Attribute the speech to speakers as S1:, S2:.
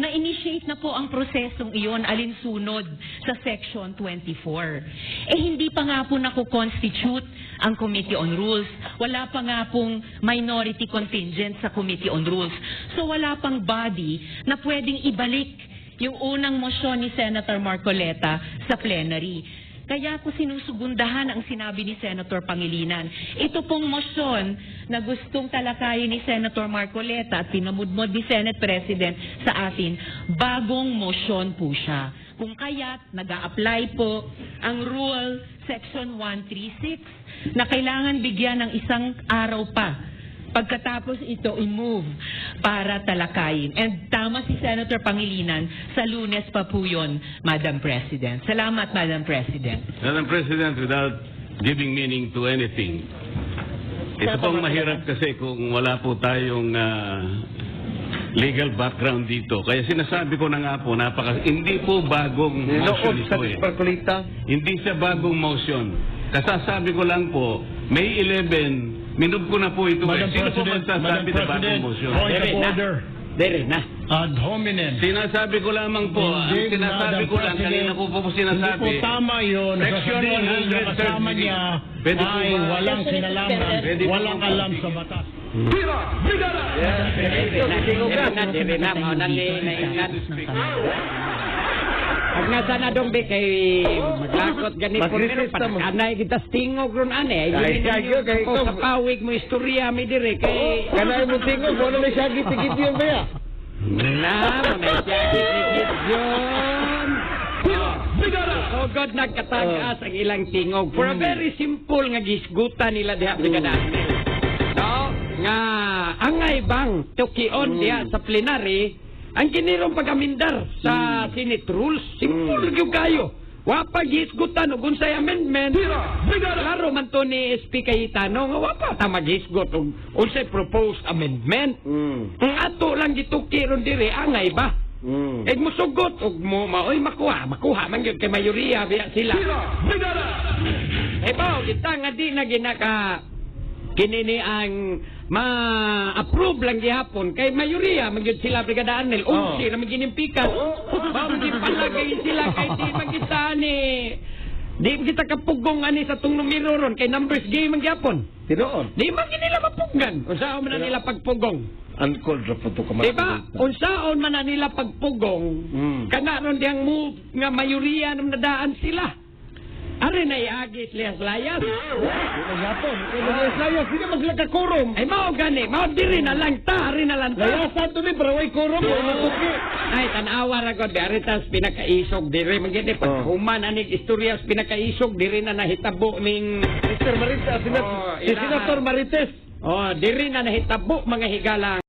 S1: Na-initiate na po ang prosesong iyon alinsunod sa Section 24. Hindi pa nga po nakukonstitute ang Committee on Rules. Wala pa nga pong minority contingent sa Committee on Rules. So wala pang body na pwedeng ibalik yung unang motion ni Senator Marcoleta sa plenary. Kaya po sinusugundahan ang sinabi ni Senator Pangilinan. Ito pong motion na gustong talakayin ni Senator Marcoleta at pinamudmod ni Senate President sa atin, bagong motion po siya. Kung kaya't nag-a-apply po ang Rule Section 136 na kailangan bigyan ng isang araw pa pagkatapos ito i-move para talakayin. And tama si Senator Pangilinan, sa Lunes pa po yun, Madam President. Salamat, Madam President.
S2: Madam President, without giving meaning to anything, ito pong mahirap kasi kung wala po tayong legal background dito. Kaya sinasabi ko na nga po, hindi po bagong motion ito eh. Hindi siya bagong motion. Kasasabi ko lang po, May 11, minub ko na po ito.
S3: Madam
S2: Sino po magsasabi na bagong motion?
S3: Point of order.
S4: Dere na.
S3: Ad hominem.
S2: Sinasabi ko lamang po, ang sinasabi ko lang, kanina po sinasabi.
S3: Hindi po tama yun.
S2: Section 130
S3: kasama niya ay walang kinalaman, walang alam sa batas.
S4: Dere na. Maunan ni naingat. Pag nasa na dong be kay maglakot ganito pero pagkanay kita tingog ron ane ko sa pawig mo istorya mi dire kay
S5: kanay mo tingog wala may siya gitigit yun ba ya?
S4: Na may siya gitigit yun. So God nagkatagas ang ilang tingog for a very simple nga gisgutan nila diha sa kadaan. No nga angay bang tukion diha sa plenary ang kinirong pag-amindar sa Senate rules, simple yung kayo. Wapa gisgutan o gunsay amendment. Klaro man to ni SP Cayetano nga wapa ta magisgot o unsay proposed amendment. Ang ato lang gituki ron dire angay ba? Mo sugot og mo maoy makuha man gyud kay mayoriya biya sila. Bawo kita nga di na ginaka kinini ang ma-approve lang gihapon kay mayoriya magyud sila Brigada Arnel si na maginimpikan di palagay sila kay di magkita ni di kita kapugong ani sa tung numero ron kay numbers game ang gihapon
S5: Tinoon.
S4: di man nila mapuggan unsaon man nila pagpugong
S5: Uncalled ra po to kamay.
S4: diba unsaon man nila pagpugong kana ron diyang move nga mayoriya nang nadaan sila. Ari na iagis layas-layas.
S5: Yapon. Layas sino maglakakurom.
S4: Ay mao gani, mao diri na lang ta, ari na lang ta.
S5: Layasan to ni para way kurom matuki.
S4: Ay tanawa ra gud aritas pinakaisog diri magini pag human anig istoryas pinakaisog diri na nahitabo ning
S5: Mr. Marites, Senator Marites.
S4: diri na nahitabo mga higala.